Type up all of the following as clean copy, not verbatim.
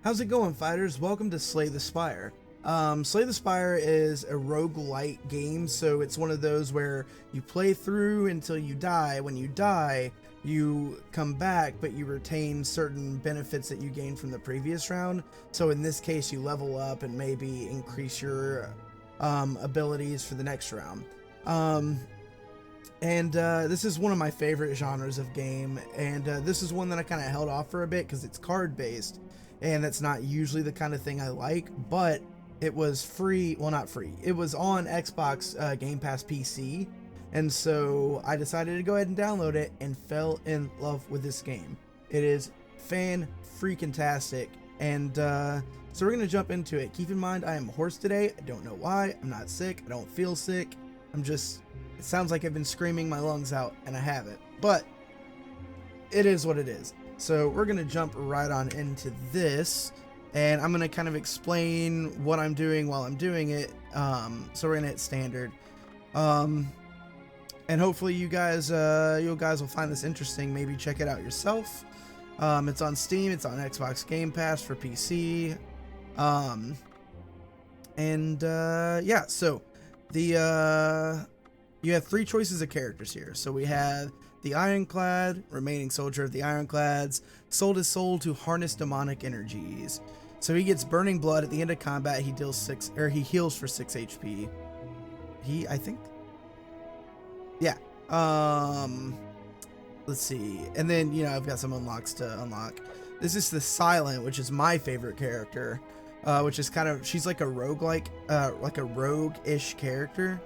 How's it going, fighters? Welcome to Slay the Spire. Slay the Spire is a roguelite game, so it's one of those where you play through until you die. When you die, you come back, but you retain certain benefits that you gained from the previous round. So in this case, you level up and maybe increase your abilities for the next round. This is one of my favorite genres of game, and this is one that I kind of held off for a bit because it's card-based. And that's not usually the kind of thing I like, but it was free. Well, not free. It was on Xbox Game Pass PC, and so I decided to go ahead and download it and fell in love with this game. It is fan-freaking-tastic, and so we're going to jump into it. Keep in mind, I am hoarse today. I don't know why. I'm not sick. I don't feel sick. It sounds like I've been screaming my lungs out, and I haven't. But it is what it is. So we're going to jump right on into this, and I'm going to kind of explain what I'm doing while I'm doing it. So we're going to hit standard. And hopefully you guys will find this interesting. Maybe check it out yourself. It's on Steam. It's on Xbox Game Pass for PC. Yeah, so you have three choices of characters here. So we have the Ironclad, remaining soldier of the Ironclads, sold his soul to harness demonic energies. So he gets burning blood at the end of combat. He heals for 6 HP. Yeah. Let's see. And then, I've got some unlocks to unlock. This is the Silent, which is my favorite character, which is she's like a roguelike, like a rogue-ish character.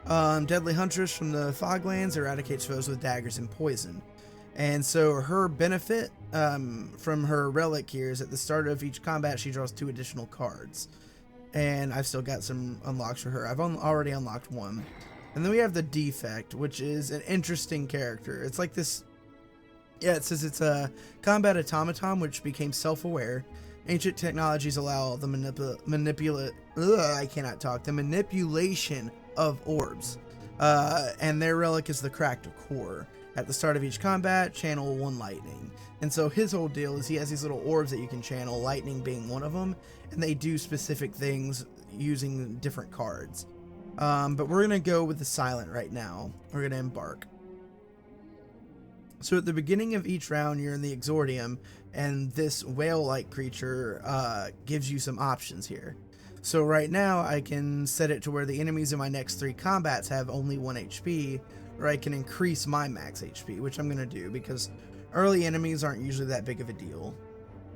Deadly Huntress from the Foglands eradicates foes with daggers and poison. And so her benefit from her relic here is at the start of each combat, she draws 2 additional cards. And I've still got some unlocks for her. I've already unlocked one. And then we have the Defect, which is an interesting character. It's like this... Yeah, it says it's a combat automaton which became self-aware. Ancient technologies allow the manipulation of orbs, and their relic is the Cracked Core. At the start of each combat, channel 1 lightning. And so his whole deal is he has these little orbs that you can channel, lightning being one of them, and they do specific things using different cards. But we're gonna go with the Silent right now. We're gonna embark. So at the beginning of each round, you're in the Exordium, and this whale-like creature gives you some options here. So right now, I can set it to where the enemies in my next 3 combats have only 1 HP, or I can increase my max HP, which I'm going to do, because early enemies aren't usually that big of a deal.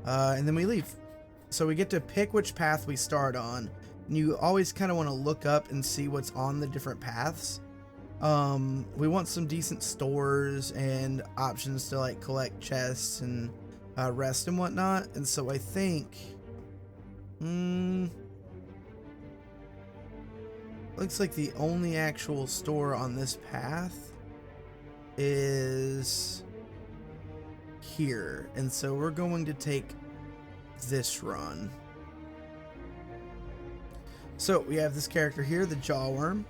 And then we leave. So we get to pick which path we start on, and you always kind of want to look up and see what's on the different paths. We want some decent stores and options to like collect chests and rest and whatnot, and so I think... looks like the only actual store on this path is here, and so we're going to take this run. So we have this character here, the Jawworm,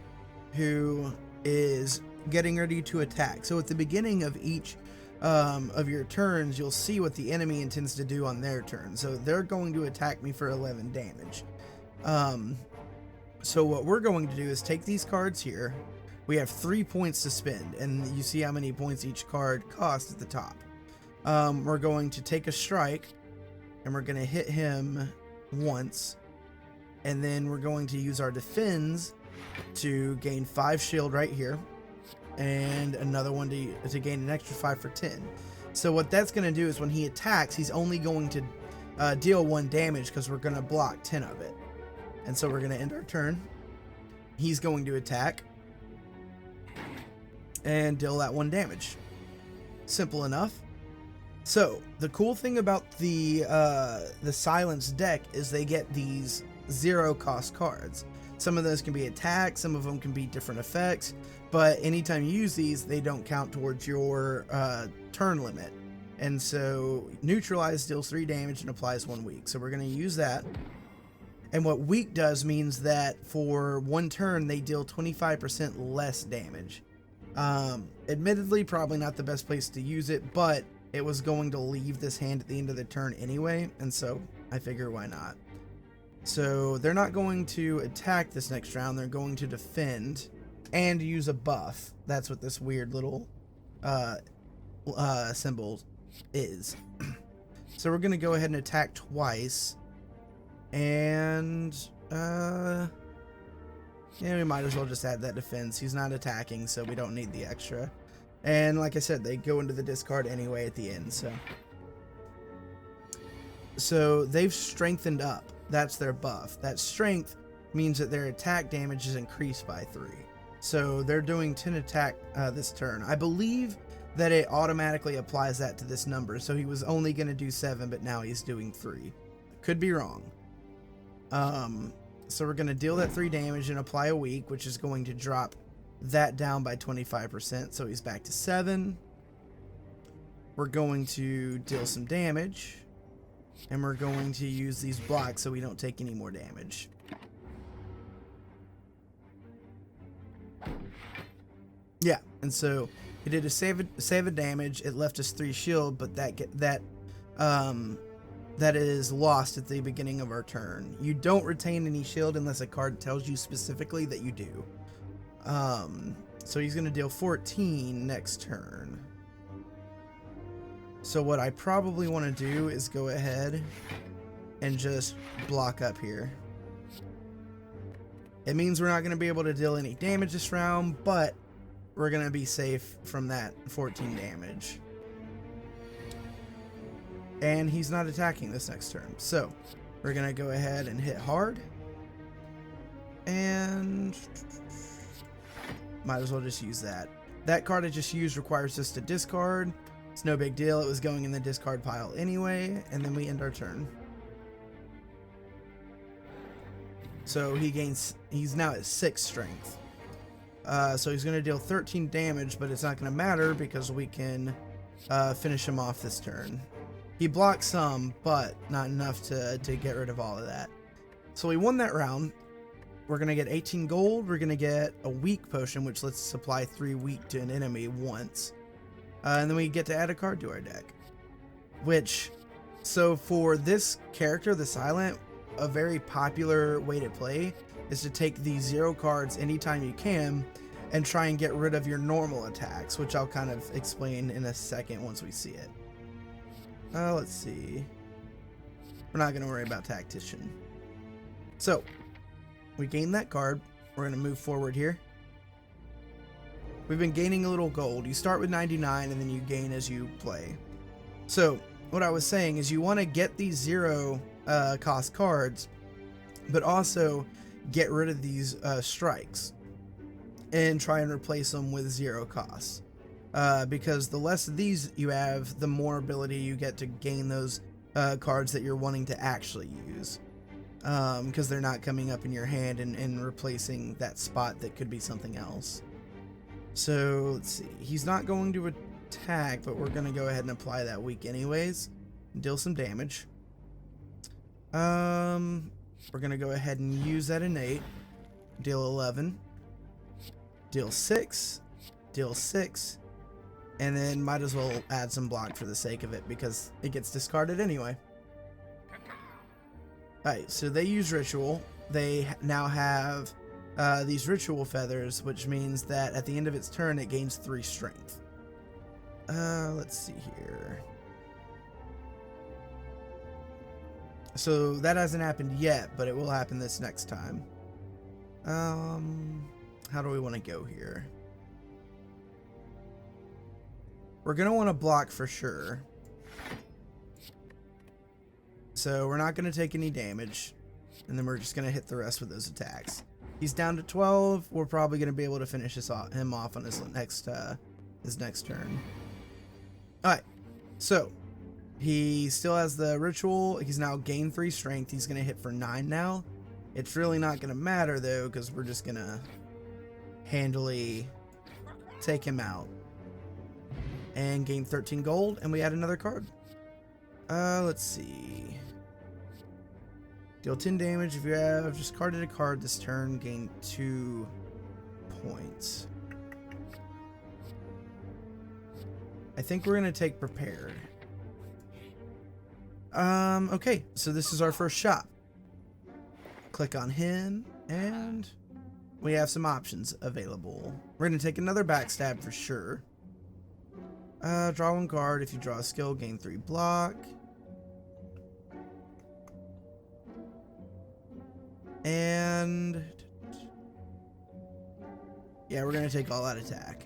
who is getting ready to attack. So at the beginning of each of your turns, you'll see what the enemy intends to do on their turn. So they're going to attack me for 11 damage. So what we're going to do is take these cards here. We have 3 points to spend, and you see how many points each card costs at the top. We're going to take a strike, and we're going to hit him once, and then we're going to use our defends to gain 5 shield right here, and another one to gain an extra 5 for 10. So what that's going to do is when he attacks, he's only going to deal 1 damage because we're going to block 10 of it. And so we're going to end our turn. He's going to attack and deal that 1 damage. Simple enough. So the cool thing about the Silence deck is they get these 0-cost cards. Some of those can be attacks, some of them can be different effects, but anytime you use these, they don't count towards your turn limit. And so Neutralize deals 3 damage and applies 1 weak. So we're going to use that. And what weak does means that for 1 turn, they deal 25% less damage. Admittedly, probably not the best place to use it, but it was going to leave this hand at the end of the turn anyway, and so I figure why not. So they're not going to attack this next round. They're going to defend and use a buff. That's what this weird little symbol is. So we're going to go ahead and attack twice. And yeah, we might as well just add that defense. He's not attacking, so we don't need the extra. And like I said, they go into the discard anyway at the end. So they've strengthened up. That's their buff. That strength means that their attack damage is increased by 3. So they're doing 10 attack this turn. I believe that it automatically applies that to this number. So he was only going to do 7, but now he's doing 3. Could be wrong. So we're going to deal that 3 damage and apply a weak, which is going to drop that down by 25%. So he's back to 7. We're going to deal some damage. And we're going to use these blocks so we don't take any more damage. Yeah, and so it did a save of damage. It left us 3 shield, but that is lost at the beginning of our turn. You don't retain any shield unless a card tells you specifically that you do. So he's going to deal 14 next turn. So what I probably want to do is go ahead and just block up here. It means we're not going to be able to deal any damage this round, but we're going to be safe from that 14 damage. And he's not attacking this next turn. So we're going to go ahead and hit hard. And might as well just use that. That card I just used requires us to discard. It's no big deal. It was going in the discard pile anyway. And then we end our turn. So he's now at 6 strength. So he's going to deal 13 damage, but it's not going to matter because we can finish him off this turn. He blocked some, but not enough to get rid of all of that. So we won that round. We're going to get 18 gold. We're going to get a weak potion, which lets us apply 3 weak to an enemy once. And then we get to add a card to our deck. So for this character, the Silent, a very popular way to play is to take these 0 cards anytime you can and try and get rid of your normal attacks, which I'll kind of explain in a second once we see it. Let's see. We're not going to worry about Tactician. So, we gain that card. We're going to move forward here. We've been gaining a little gold. You start with 99 and then you gain as you play. So, what I was saying is you want to get these 0 cost cards, but also get rid of these strikes and try and replace them with 0 costs. Because the less of these you have, the more ability you get to gain those cards that you're wanting to actually use. Because they're not coming up in your hand and replacing that spot that could be something else. So, let's see. He's not going to attack, but we're going to go ahead and apply that weak anyways. Deal some damage. We're going to go ahead and use that innate. Deal 11. Deal 6. Deal 6. And then might as well add some block for the sake of it because it gets discarded anyway. Alright, so they use Ritual. They now have these Ritual Feathers, which means that at the end of its turn it gains 3 strength. Let's see here. So that hasn't happened yet, but it will happen this next time. How do we want to go here? We're going to want to block for sure. So we're not going to take any damage. And then we're just going to hit the rest with those attacks. He's down to 12. We're probably going to be able to finish him off on his next turn. Alright. So, he still has the Ritual. He's now gained 3 strength. He's going to hit for 9 now. It's really not going to matter, though, because we're just going to handily take him out. And gain 13 gold, and we add another card. Let's see. Deal 10 damage if you have just carded a card this turn, gain 2 points. I think we're going to take Prepared. Okay, so this is our first shop. Click on him, and we have some options available. We're gonna take another backstab for sure. Draw 1 card. If you draw a skill, gain 3 block. And yeah, we're gonna take all out attack.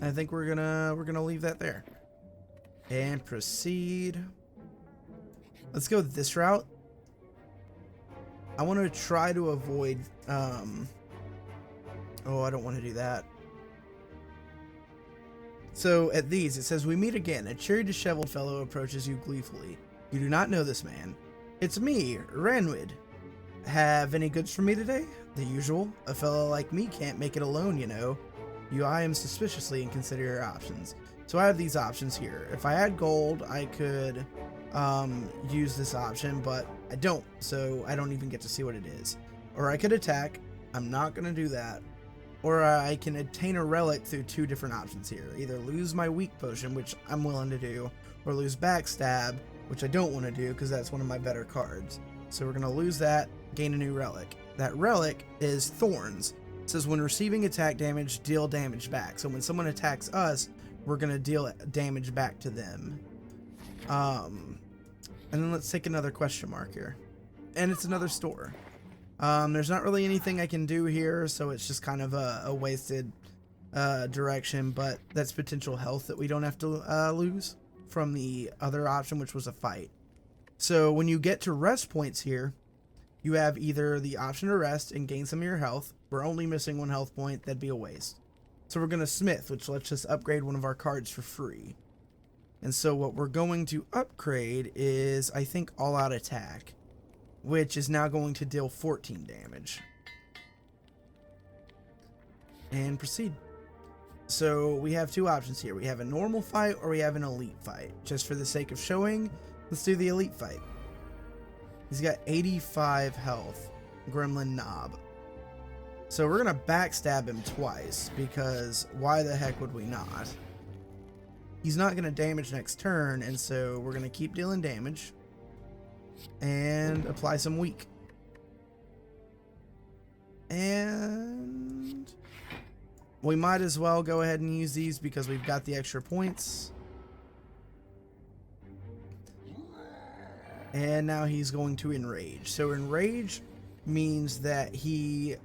I think we're gonna leave that there. And proceed. Let's go this route. I want to try to avoid oh, I don't want to do that. So at these, it says, we meet again. A cheery, disheveled fellow approaches you gleefully. You do not know this man. It's me, Ranwid. Have any goods for me today? The usual. A fellow like me can't make it alone, you know. You eye him suspiciously and consider your options. So I have these options here. If I had gold, I could use this option, but I don't, so I don't even get to see what it is. Or I could attack. I'm not going to do that. Or I can obtain a relic through 2 different options here. Either lose my weak potion, which I'm willing to do, or lose backstab, which I don't want to do because that's one of my better cards. So we're going to lose that, gain a new relic. That relic is Thorns. It says when receiving attack damage, deal damage back. So when someone attacks us, we're going to deal damage back to them. And then let's take another question mark here. And it's another store. There's not really anything I can do here, so it's just kind of a wasted direction, but that's potential health that we don't have to lose from the other option, which was a fight. So when you get to rest points here, you have either the option to rest and gain some of your health. We're only missing 1 health point. That'd be a waste. So we're going to smith, which lets us upgrade one of our cards for free. And so what we're going to upgrade is, I think, all-out attack, which is now going to deal 14 damage. And proceed. So we have 2 options here. We have a normal fight or we have an elite fight. Just for the sake of showing, let's do the elite fight. He's got 85 health. Gremlin Knob. So we're going to backstab him twice, because why the heck would we not? He's not going to damage next turn, and so we're going to keep dealing damage. And apply some weak. And we might as well go ahead and use these because we've got the extra points. And now he's going to enrage. So enrage means that he,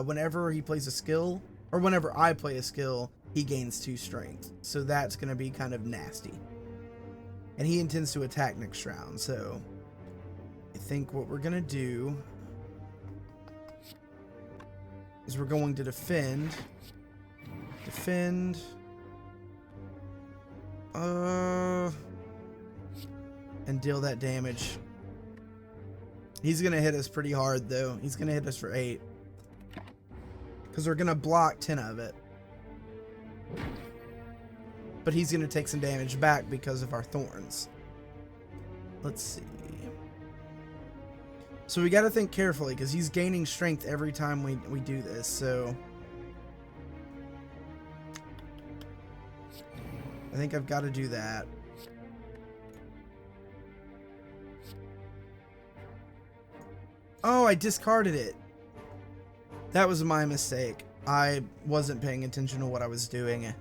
whenever he plays a skill, or whenever I play a skill, he gains 2 strength. So that's going to be kind of nasty. And he intends to attack next round, so I think what we're going to do is we're going to defend, and deal that damage. He's going to hit us pretty hard, though. He's going to hit us for 8. Because we're going to block 10 of it. But he's going to take some damage back because of our thorns. Let's see. So we got to think carefully because he's gaining strength every time we do this. So I think I've got to do that. Oh, I discarded it. That was my mistake. I wasn't paying attention to what I was doing.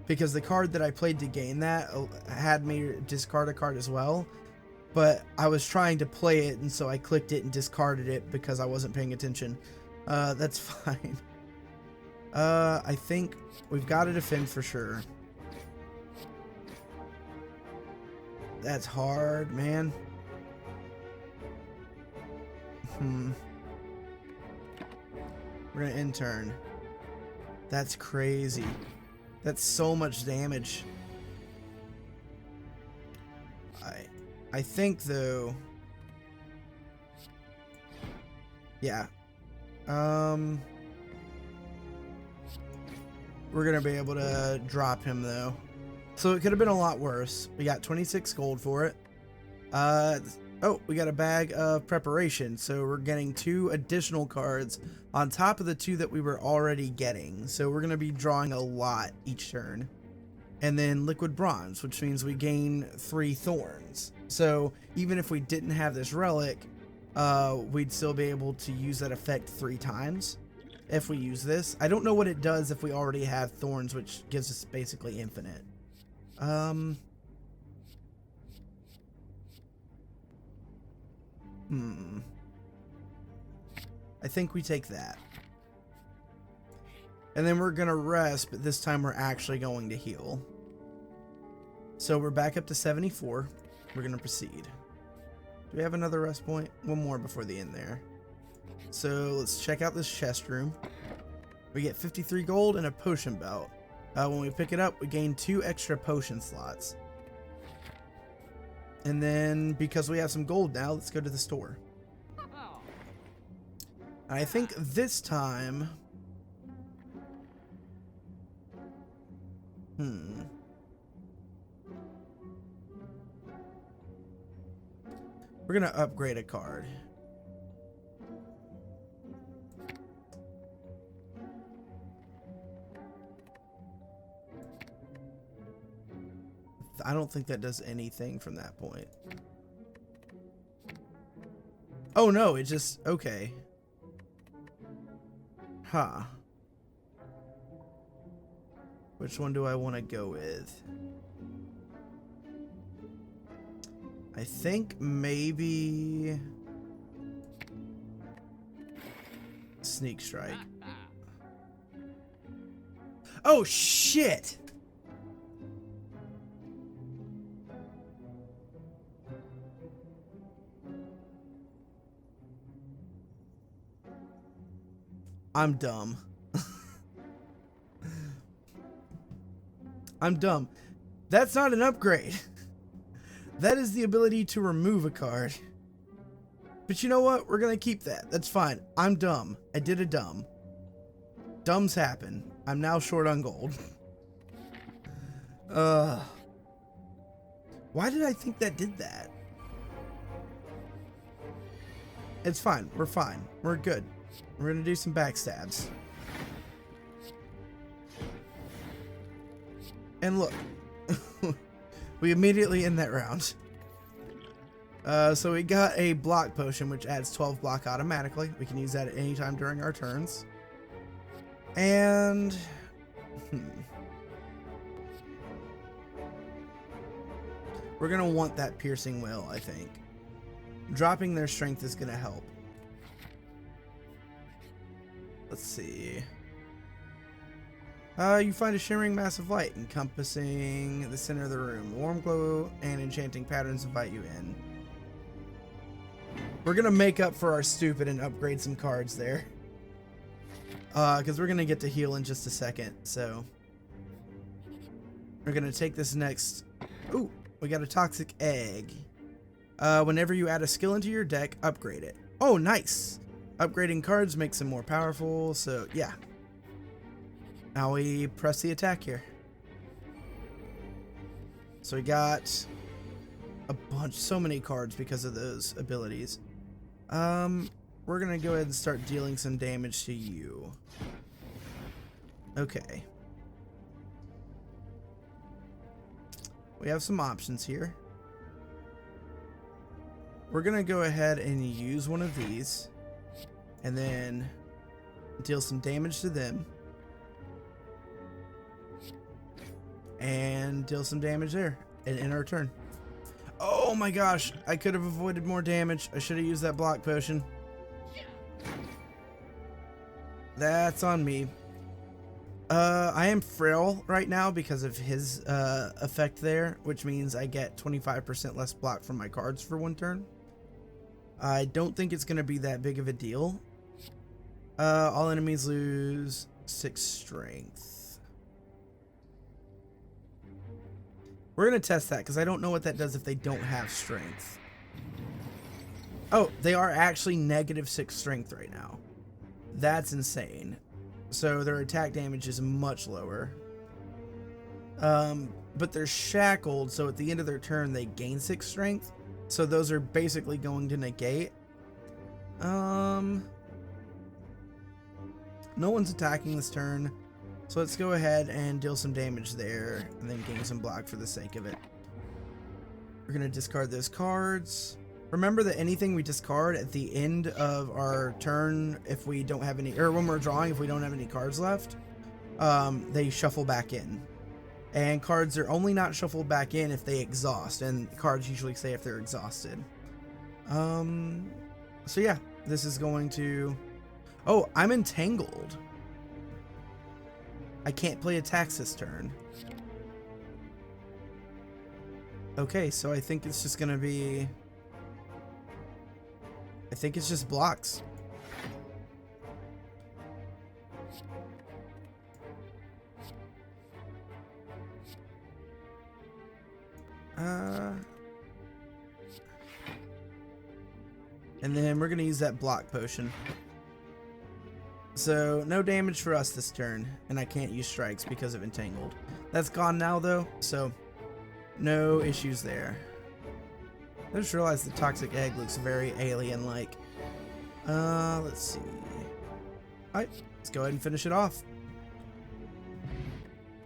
Because the card that I played to gain that had me discard a card as well. But I was trying to play it, and so I clicked it and discarded it because I wasn't paying attention. That's fine. I think we've got to defend for sure. That's hard, man. We're gonna intern. That's crazy. That's so much damage. I think though. Yeah. We're gonna be able to drop him though. So it could have been a lot worse. We got 26 gold for it. Oh, we got a bag of preparation. So we're getting 2 additional cards on top of the 2 that we were already getting. So we're going to be drawing a lot each turn. and then liquid bronze, which means we gain 3 thorns. So even if we didn't have this relic, we'd still be able to use that effect 3 times if we use this. I don't know what it does if we already have thorns, which gives us basically infinite. I think we take that. And then we're gonna rest, but this time we're actually going to heal. So we're back up to 74. We're gonna proceed. Do we have another rest point? One more before the end there. So let's check out this chest room. We get 53 gold and a potion belt. When we pick it up, we gain 2 extra potion slots. And then because we have some gold now, let's go to the store. I think this time... We're gonna upgrade a card. I don't think that does anything from that point. Oh no, it just... okay. Huh. Which one do I want to go with? I think maybe... Sneak Strike. Oh shit! I'm dumb. I'm dumb. That's not an upgrade. That is the ability to remove a card. But you know what? We're gonna keep that. That's fine. I'm dumb. I did a dumb. Dumbs happen. I'm now short on gold. Why did I think that did that? It's fine. We're fine. We're good. We're gonna do some backstabs. And look. We immediately end that round. So we got a block potion, which adds 12 block automatically. We can use that at any time during our turns. And... we're gonna want that piercing will, I think. Dropping their strength is gonna help. Let's see. You find a shimmering mass of light encompassing the center of the room. The warm glow and enchanting patterns invite you in. We're gonna make up for our stupid and upgrade some cards there. Because we're gonna get to heal in just a second, so. We're gonna take this next... Ooh, we got a toxic egg. Whenever you add a skill into your deck, upgrade it. Oh, nice! Upgrading cards makes them more powerful, so yeah. Now we press the attack here. So we got a bunch, so many cards because of those abilities. We're gonna go ahead and start dealing some damage to you. Okay. We have some options here. We're gonna go ahead and use one of these and then deal some damage to them. And deal some damage there and end our turn. Oh my gosh, I could have avoided more damage. I should have used that block potion. That's on me. I am frail right now because of his effect there, which means I get 25% less block from my cards for one turn. I don't think it's going to be that big of a deal. All enemies lose 6 strength. We're going to test that because I don't know what that does if they don't have strength. Oh, they are actually -6 strength right now. That's insane. So their attack damage is much lower. But they're shackled, so at the end of their turn they gain 6 strength. So those are basically going to negate. No one's attacking this turn, So let's go ahead and deal some damage there, and then gain some block for the sake of it. We're going to discard those cards. Remember that anything we discard at the end of our turn, if we don't have any, or when we're drawing, if we don't have any cards left, they shuffle back in. And cards are only not shuffled back in if they exhaust, and cards usually say if they're exhausted. So yeah, this is going to... Oh, I'm entangled. I can't play attacks this turn. Okay, so I think it's just gonna be... I think it's just blocks. And then we're gonna use that block potion. So no damage for us this turn, and I can't use strikes because of entangled. That's gone now though, so no issues there. I just realized the toxic egg looks very alien-like. Let's see. Alright, let's go ahead and finish it off.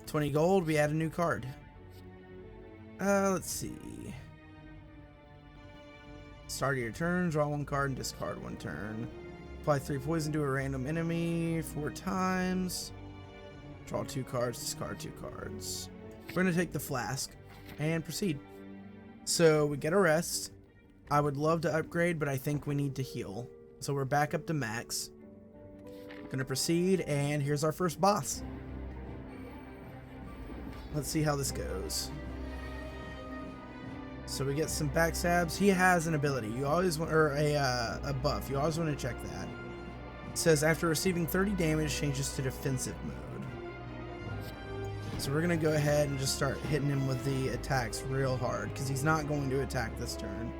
20 gold, we add a new card. Let's see. Start of your turn, draw one card and discard one turn. Apply 3 poison to a random enemy 4 times. Draw 2 cards, discard 2 cards. We're going to take the flask and proceed. So we get a rest. I would love to upgrade, but I think we need to heal. So we're back up to max. Going to proceed, and here's our first boss. Let's see how this goes. So we get some backstabs. He has an ability. You always want, or a buff. You always want to check that. It says after receiving 30 damage, changes to defensive mode. So we're gonna go ahead and just start hitting him with the attacks real hard because he's not going to attack this turn.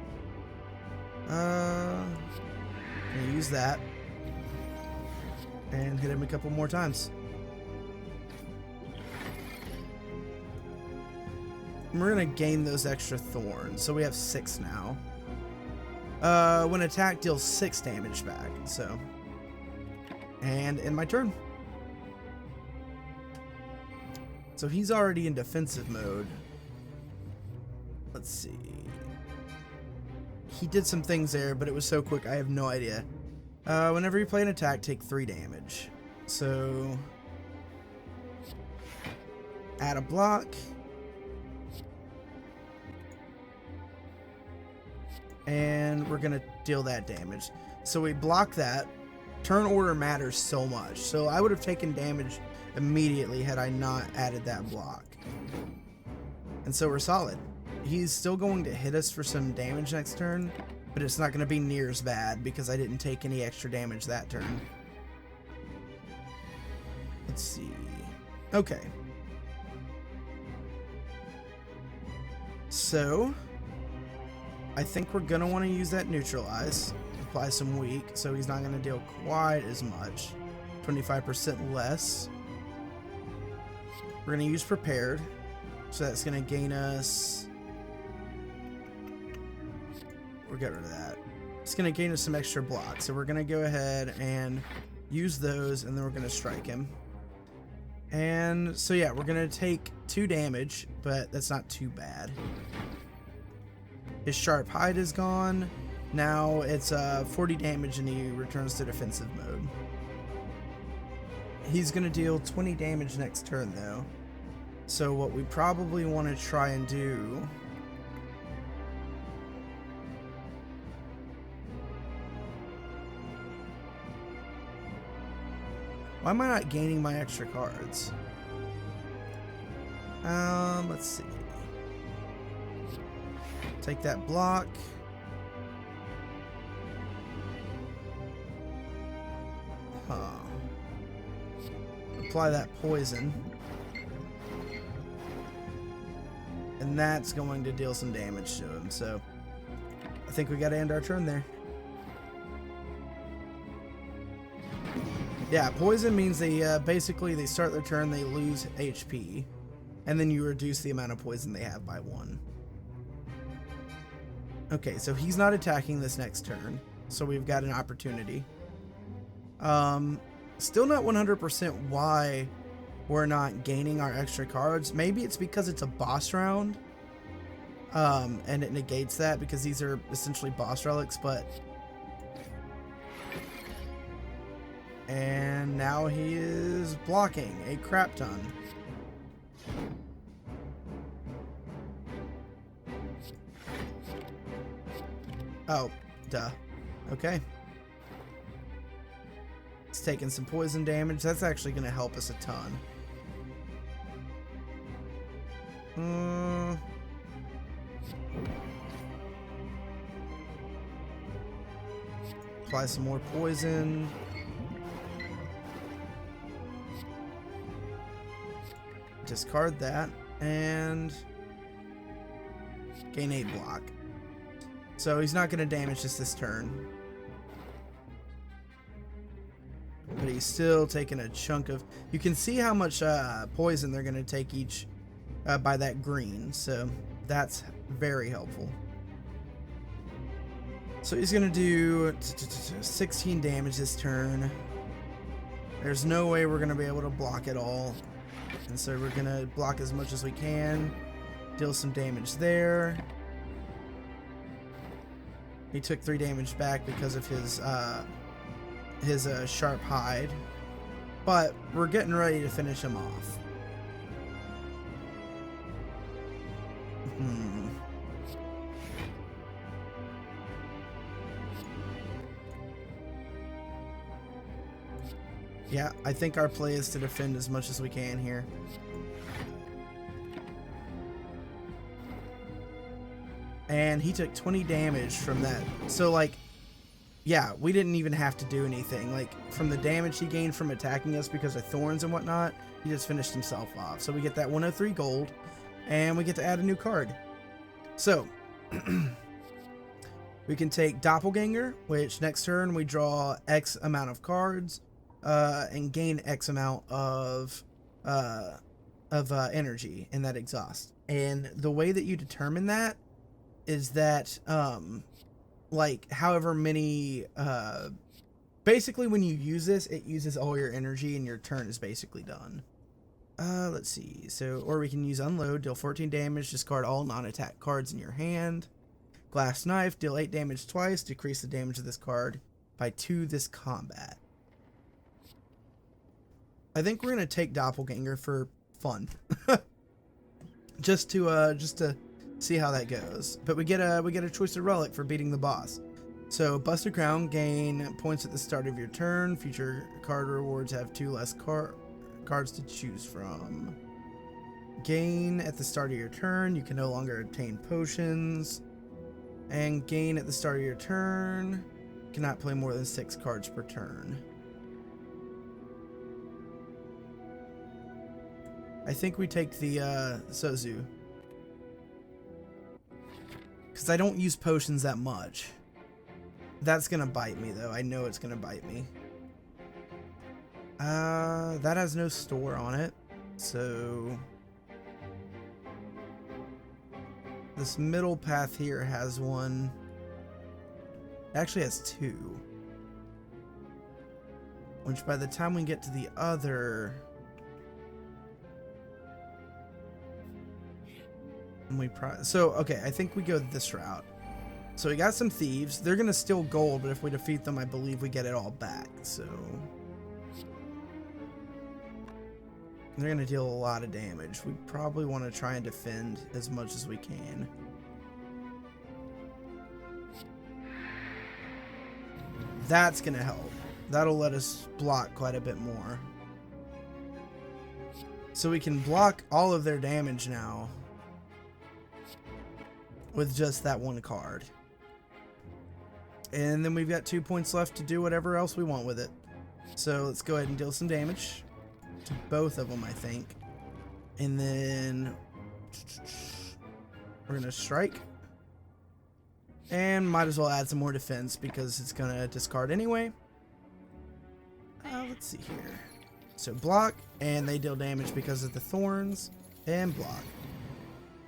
Gonna use that and hit him a couple more times. And we're gonna gain those extra thorns, so we have 6 now. When attacked, deals 6 damage back. So, and in my turn. So he's already in defensive mode. Let's see. He did some things there, but it was so quick I have no idea. Whenever you play an attack, take 3 damage. So add a block. And we're gonna deal that damage. So we block that. Turn order matters so much. So I would have taken damage immediately had I not added that block. And so we're solid. He's still going to hit us for some damage next turn, but it's not going to be near as bad because I didn't take any extra damage that turn. Let's see. Okay. So I think we're going to want to use that neutralize. Apply some weak, so he's not going to deal quite as much. 25% less. We're going to use prepared, so that's going to gain us... We'll get rid of that. It's going to gain us some extra blocks, so we're going to go ahead and use those, and then we're going to strike him. And so yeah, we're going to take 2 damage, but that's not too bad. His sharp hide is gone. Now it's 40 damage and he returns to defensive mode. He's going to deal 20 damage next turn though. So what we probably want to try and do... Why am I not gaining my extra cards? Let's see. Take that block. Apply that poison. And that's going to deal some damage to him, so I think we gotta end our turn there. Yeah, poison means they basically they start their turn, they lose HP, and then you reduce the amount of poison they have by 1. Okay, so he's not attacking this next turn, so we've got an opportunity. Still not 100% why we're not gaining our extra cards. Maybe it's because it's a boss round, and it negates that because these are essentially boss relics, but... And now he is blocking a crap ton. Oh, duh. Okay. It's taking some poison damage. That's actually going to help us a ton. Apply some more poison. Discard that. And gain 8 block. So he's not going to damage us this turn. But he's still taking a chunk of... You can see how much poison they're going to take each by that green. So that's very helpful. So he's going to do 16 damage this turn. There's no way we're going to be able to block it all. And so we're going to block as much as we can. Deal some damage there. He took 3 damage back because of his sharp hide. But we're getting ready to finish him off. Yeah, I think our play is to defend as much as we can here. And he took 20 damage from that. So, like, yeah, we didn't even have to do anything. Like, from the damage he gained from attacking us because of thorns and whatnot, he just finished himself off. So we get that 103 gold, and we get to add a new card. So, we can take Doppelganger, which next turn we draw X amount of cards, and gain X amount of energy in that exhaust. And the way that you determine that is that, like, however many, basically when you use this, it uses all your energy and your turn is basically done. Let's see. So, or we can use Unload, deal 14 damage, discard all non-attack cards in your hand. Glass Knife, deal 8 damage twice, decrease the damage of this card by 2 this combat. I think we're going to take Doppelganger for fun. just to see how that goes. But we get a Twisted Relic for beating the boss. So Busted Crown, gain points at the start of your turn. Future card rewards have 2 less cards to choose from. Gain at the start of your turn. You can no longer obtain potions. And gain at the start of your turn. Cannot play more than 6 cards per turn. I think we take the Sozu. Because I don't use potions that much. That's going to bite me, though. I know it's going to bite me. That has no store on it. So this middle path here has one. It actually has 2. Which by the time we get to the other... So, okay, I think we go this route. So we got some thieves. They're going to steal gold, but if we defeat them, I believe we get it all back. So they're going to deal a lot of damage. We probably want to try and defend as much as we can. That's going to help. That'll let us block quite a bit more. So we can block all of their damage now with just that one card. And then we've got 2 points left to do whatever else we want with it. So let's go ahead and deal some damage to both of them, I think. And then we're going to strike. And might as well add some more defense because it's going to discard anyway. Let's see here. So block, and they deal damage because of the thorns, and block.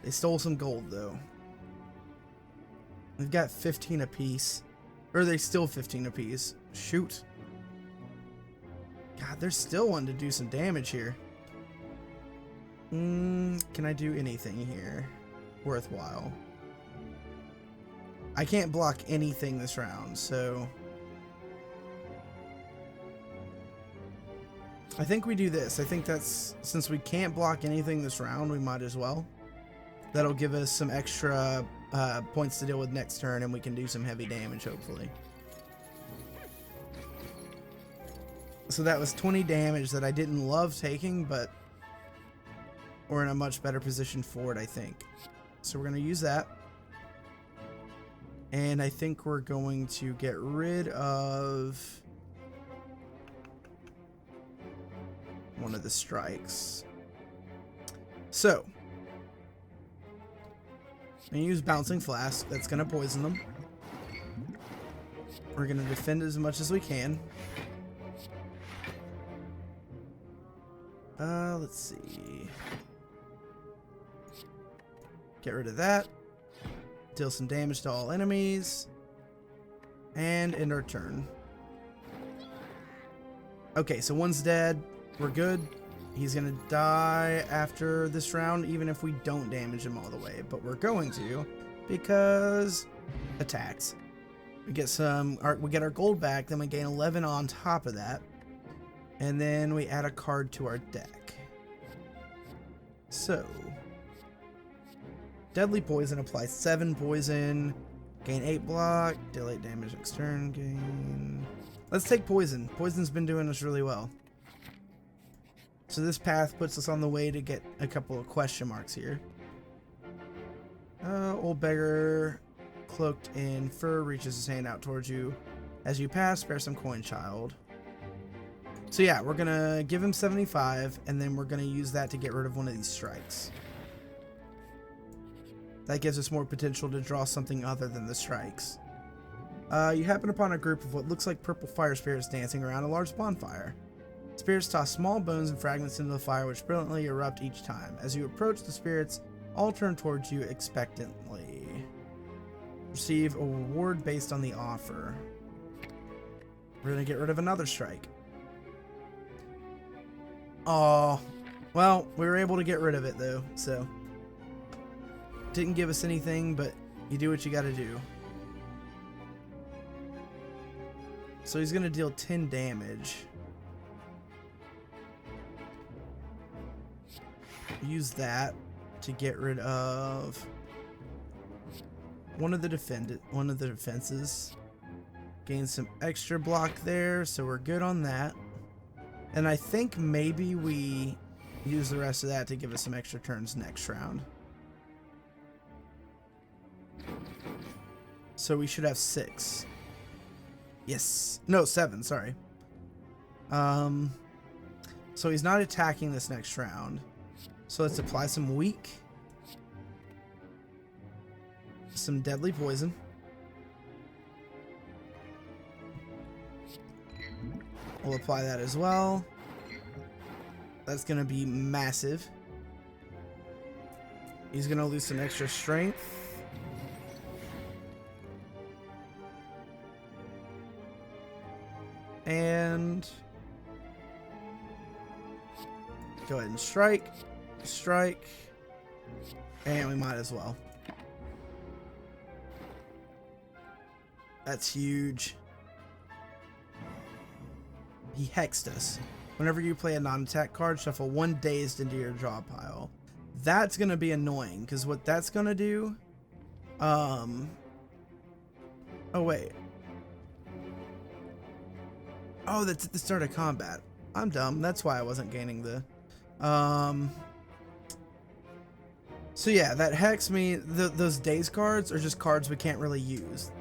They stole some gold, though. We've got 15 apiece. Or they still 15 apiece. Shoot. God, they're still wanting to do some damage here. Can I do anything here worthwhile? I can't block anything this round, so I think we do this. I think that's, since we can't block anything this round, we might as well. That'll give us some extra points to deal with next turn, and we can do some heavy damage, hopefully. So that was 20 damage that I didn't love taking, but we're in a much better position for it, I think. So we're going to use that. And I think we're going to get rid of one of the strikes. So I'm going to use Bouncing Flask. That's going to poison them. We're going to defend as much as we can. Let's see. Get rid of that. Deal some damage to all enemies. And end our turn. Okay, so one's dead. We're good. He's gonna die after this round, even if we don't damage him all the way. But we're going to, because attacks. We get we get our gold back, then we gain 11 on top of that. And then we add a card to our deck. So Deadly Poison applies 7 poison, gain 8 block, deal 8 damage next turn, gain... Let's take Poison. Poison's been doing us really well. So this path puts us on the way to get a couple of question marks here. Old Beggar, cloaked in fur, reaches his hand out towards you. As you pass, spare some coin, child. So yeah, we're gonna give him 75, and then we're gonna use that to get rid of one of these strikes. That gives us more potential to draw something other than the strikes. You happen upon a group of what looks like purple fire spirits dancing around a large bonfire. Spirits toss small bones and fragments into the fire, which brilliantly erupt each time. As you approach, the spirits all turn towards you expectantly. Receive a reward based on the offer. We're gonna get rid of another strike. Oh, well, we were able to get rid of it though, so didn't give us anything, but you do what you gotta do. So he's gonna deal 10 damage. Use that to get rid of one of the defenses. Gain some extra block there, so we're good on that. And I think maybe we use the rest of that to give us some extra turns next round. So we should have 6. Yes. No, 7, sorry. So he's not attacking this next round. So let's apply some weak. Some deadly poison. We'll apply that as well. That's going to be massive. He's going to lose some extra strength. And go ahead and strike. Strike. And we might as well. That's huge. He hexed us. Whenever you play a non-attack card, shuffle 1 dazed into your draw pile. That's going to be annoying, because what that's going to do... Oh, wait. Oh, that's at the start of combat. I'm dumb. That's why I wasn't gaining the... So yeah, that hex me... Those daze cards are just cards we can't really use.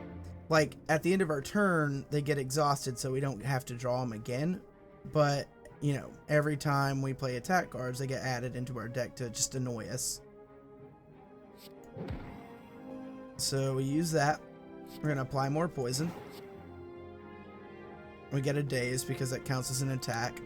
Like, at the end of our turn, they get exhausted, so we don't have to draw them again. But, you know, every time we play attack cards, they get added into our deck to just annoy us. So we use that. We're going to apply more poison. We get a daze because that counts as an attack.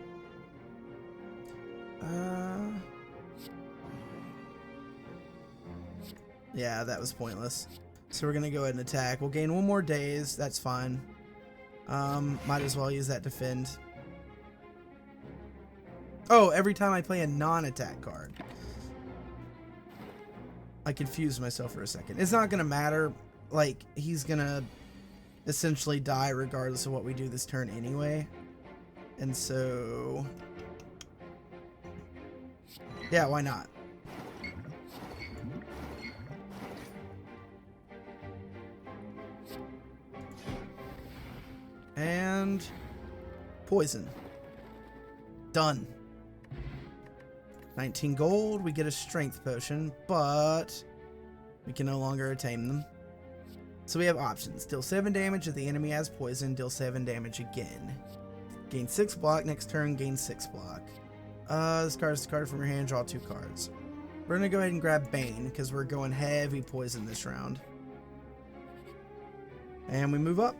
Yeah, that was pointless. So we're going to go ahead and attack. We'll gain 1 more daze. That's fine. Might as well use that defend. Oh, every time I play a non-attack card. I confused myself for a second. It's not gonna matter. Like, he's gonna essentially die regardless of what we do this turn anyway. And so, yeah, why not? And poison. Done. 19 gold, we get a strength potion, but we can no longer attain them. So we have options. Deal 7 damage if the enemy has poison, deal 7 damage again. Gain 6 block, next turn gain 6 block. Discard this card from your hand, draw 2 cards. We're gonna go ahead and grab Bane, because we're going heavy poison this round. And we move up.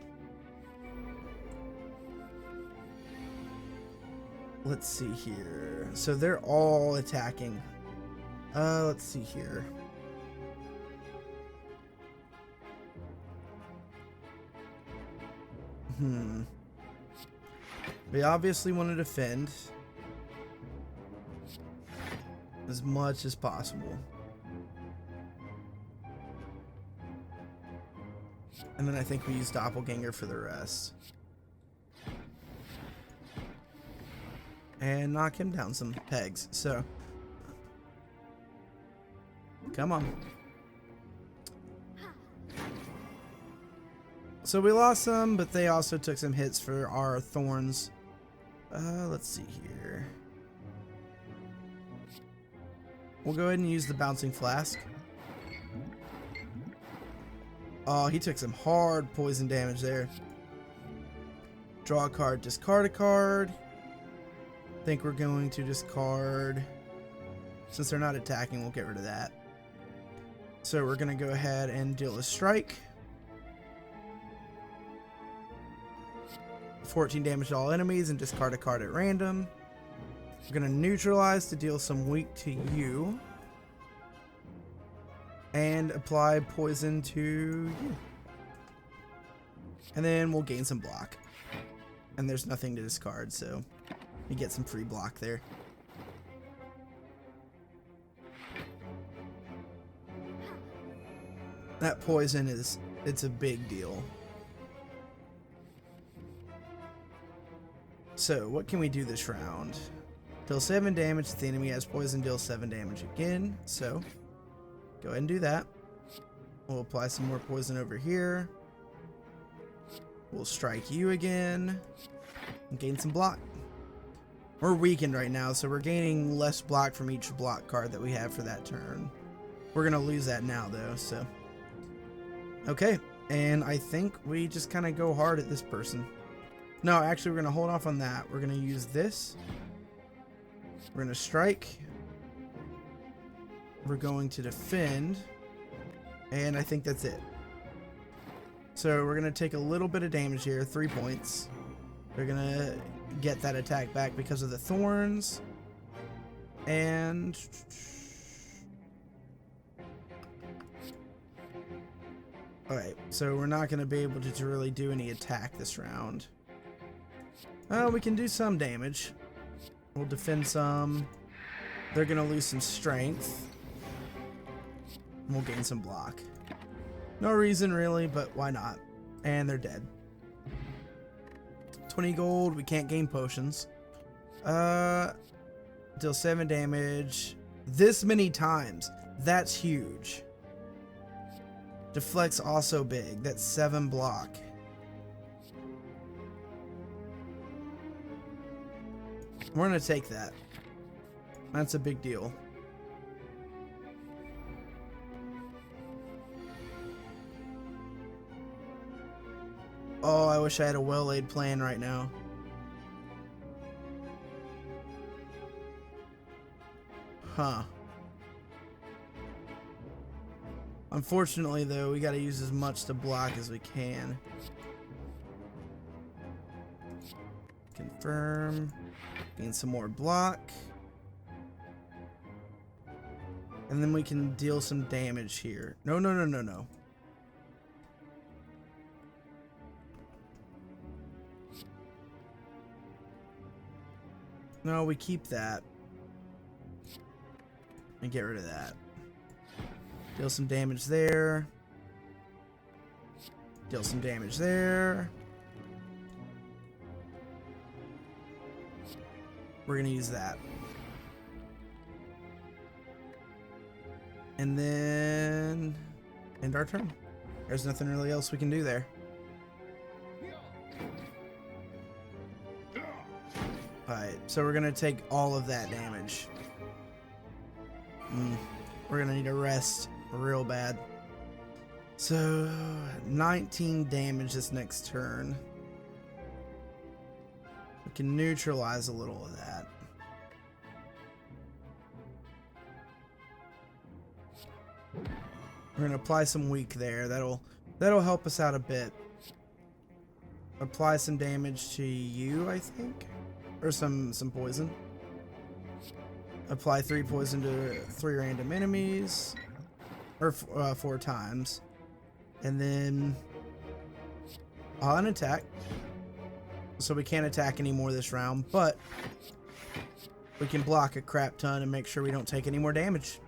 Let's see here. So they're all attacking. Let's see here. We obviously want to defend as much as possible. And then I think we use Doppelganger for the rest. And knock him down some pegs. So, come on. So we lost some, but they also took some hits for our thorns. Let's see here. We'll go ahead and use the bouncing flask. Oh, he took some hard poison damage there. Draw a card, discard a card. I think we're going to discard. Since they're not attacking, we'll get rid of that. So we're going to go ahead and deal a strike. 14 damage to all enemies and discard a card at random. We're going to neutralize to deal some weak to you. And apply poison to you. And then we'll gain some block. And there's nothing to discard, so you get some free block there. That poison it's a big deal. So, what can we do this round? Deal 7 damage if the enemy has poison, deal 7 damage again. So, go ahead and do that. We'll apply some more poison over here. We'll strike you again. And gain some block. We're weakened right now, so we're gaining less block from each block card that we have for that turn. We're going to lose that now, though, so. Okay, and I think we just kind of go hard at this person. No, actually, we're going to hold off on that. We're going to use this. We're going to strike. We're going to defend. And I think that's it. So we're going to take a little bit of damage here, 3 points. We're going to get that attack back because of the thorns. And alright, so we're not going to be able to really do any attack this round. We can do some damage. We'll defend some. They're going to lose some strength. And we'll gain some block. No reason really, but why not? And they're dead. 20 gold. We can't gain potions. Deal 7 damage. This many times. That's huge. Deflect's also big. That's 7 block. We're going to take that. That's a big deal. Oh, I wish I had a well-laid plan right now. Huh. Unfortunately, though, we got to use as much to block as we can. Confirm. Gain some more block. And then we can deal some damage here. No, no, no, no, no. No, we keep that. And get rid of that. Deal some damage there. Deal some damage there. We're going to use that. And then end our turn. There's nothing really else we can do there. Alright, so we're going to take all of that damage. We're going to need a rest real bad. So, 19 damage this next turn. We can neutralize a little of that. We're gonna apply some weak there. That'll help us out a bit. Apply some damage to you, I think, or some poison. Apply 3 poison to 3 random enemies, or 4 times, and then I'll unattack. So we can't attack anymore this round, but we can block a crap ton and make sure we don't take any more damage.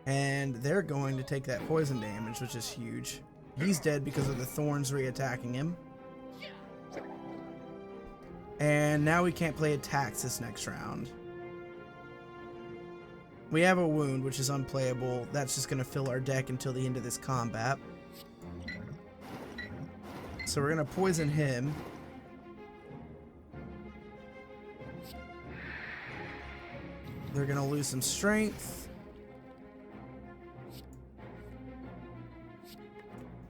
And they're going to take that poison damage, which is huge. He's dead because of the thorns re-attacking him. And now we can't play attacks this next round. We have a wound, which is unplayable. That's just going to fill our deck until the end of this combat. So we're going to poison him. They're going to lose some strength.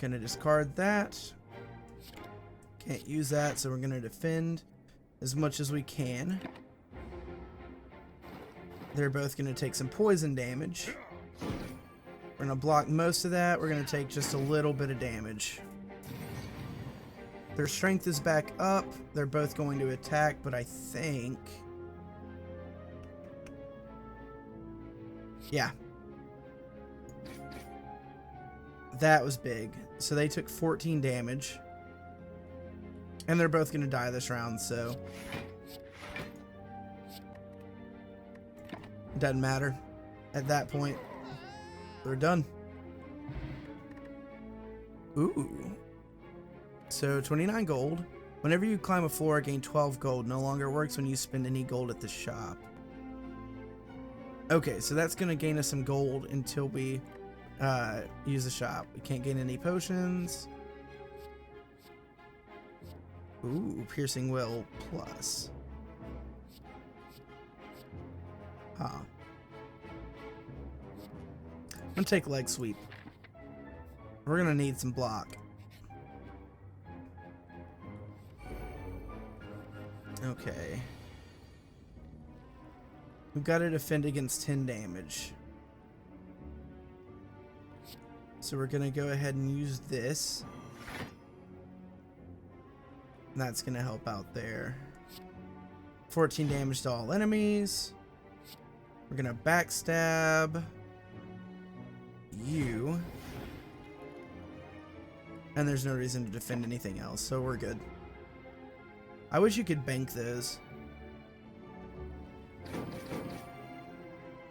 Gonna discard that. Can't use that, so we're gonna defend as much as we can. They're both gonna take some poison damage. We're gonna block most of that. We're gonna take just a little bit of damage. Their strength is back up. They're both going to attack, but I think... yeah. That was big. So they took 14 damage. And they're both going to die this round, so... it doesn't matter. At that point, we're done. Ooh. So 29 gold. Whenever you climb a floor, gain 12 gold. No longer works when you spend any gold at the shop. Okay, so that's going to gain us some gold until we... use the shop. We can't gain any potions. Ooh, piercing will plus. Huh. I'm gonna take leg sweep. We're gonna need some block. Okay. We've got to defend against 10 damage. So we're gonna go ahead and use this. And that's gonna help out there. 14 damage to all enemies. We're gonna backstab you. And there's no reason to defend anything else, so we're good. I wish you could bank those.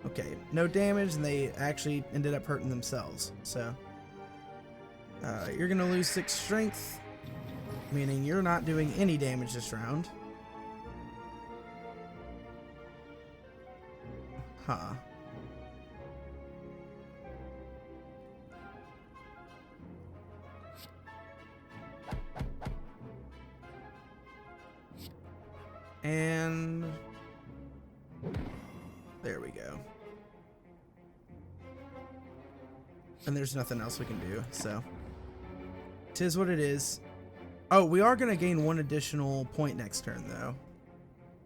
Okay, no damage, and they actually ended up hurting themselves. So, you're gonna lose 6 strength, meaning you're not doing any damage this round. Huh. And there we go. And there's nothing else we can do, so 'tis what it is. Oh, we are gonna gain 1 additional point next turn, though.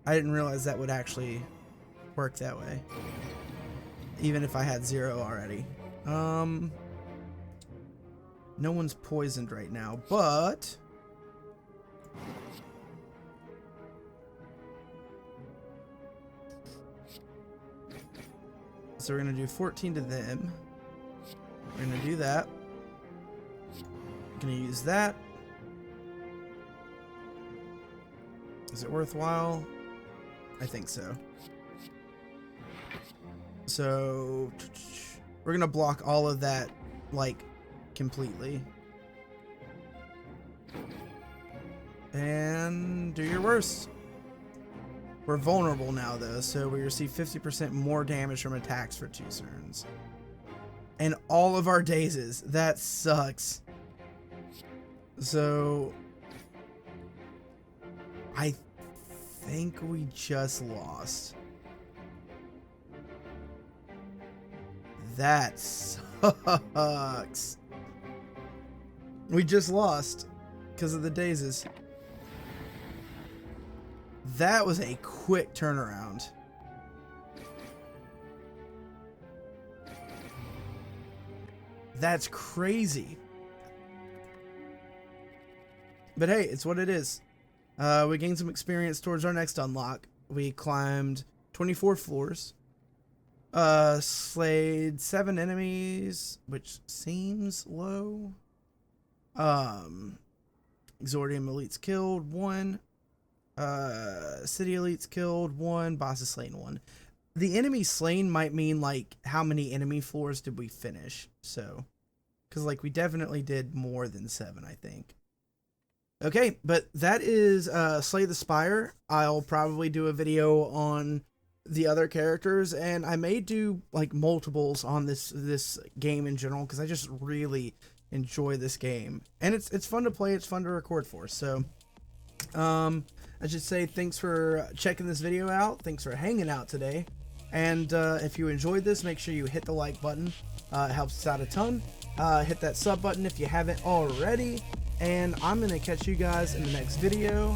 I didn't realize that would actually work that way, even if I had 0 already. No one's poisoned right now, but so we're gonna do 14 to them. We're gonna do that. Gonna use that. Is it worthwhile? I think so. So We're gonna block all of that, like, completely. And do your worst. We're vulnerable now, though, so we receive 50% more damage from attacks for 2 turns. And all of our dazes. That sucks. So I think we just lost. That sucks. We just lost because of the dazes. That was a quick turnaround. That's crazy. But hey, it's what it is. We gained some experience towards our next unlock. We climbed 24 floors. Slayed 7 enemies, which seems low. Exordium elites killed 1. City elites killed 1. Bosses slain 1. The enemy slain might mean like how many enemy floors did we finish? So, because like we definitely did more than 7, I think. Okay, but that is Slay the Spire. I'll probably do a video on the other characters, and I may do like multiples on this game in general because I just really enjoy this game, and it's fun to play. It's fun to record for. So, I should say thanks for checking this video out. Thanks for hanging out today. And if you enjoyed this, make sure you hit the like button. It helps us out a ton. Hit that sub button if you haven't already. And I'm going to catch you guys in the next video.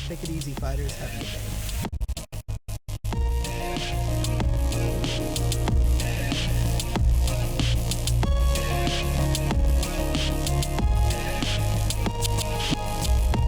Take it easy, fighters. Have a good day.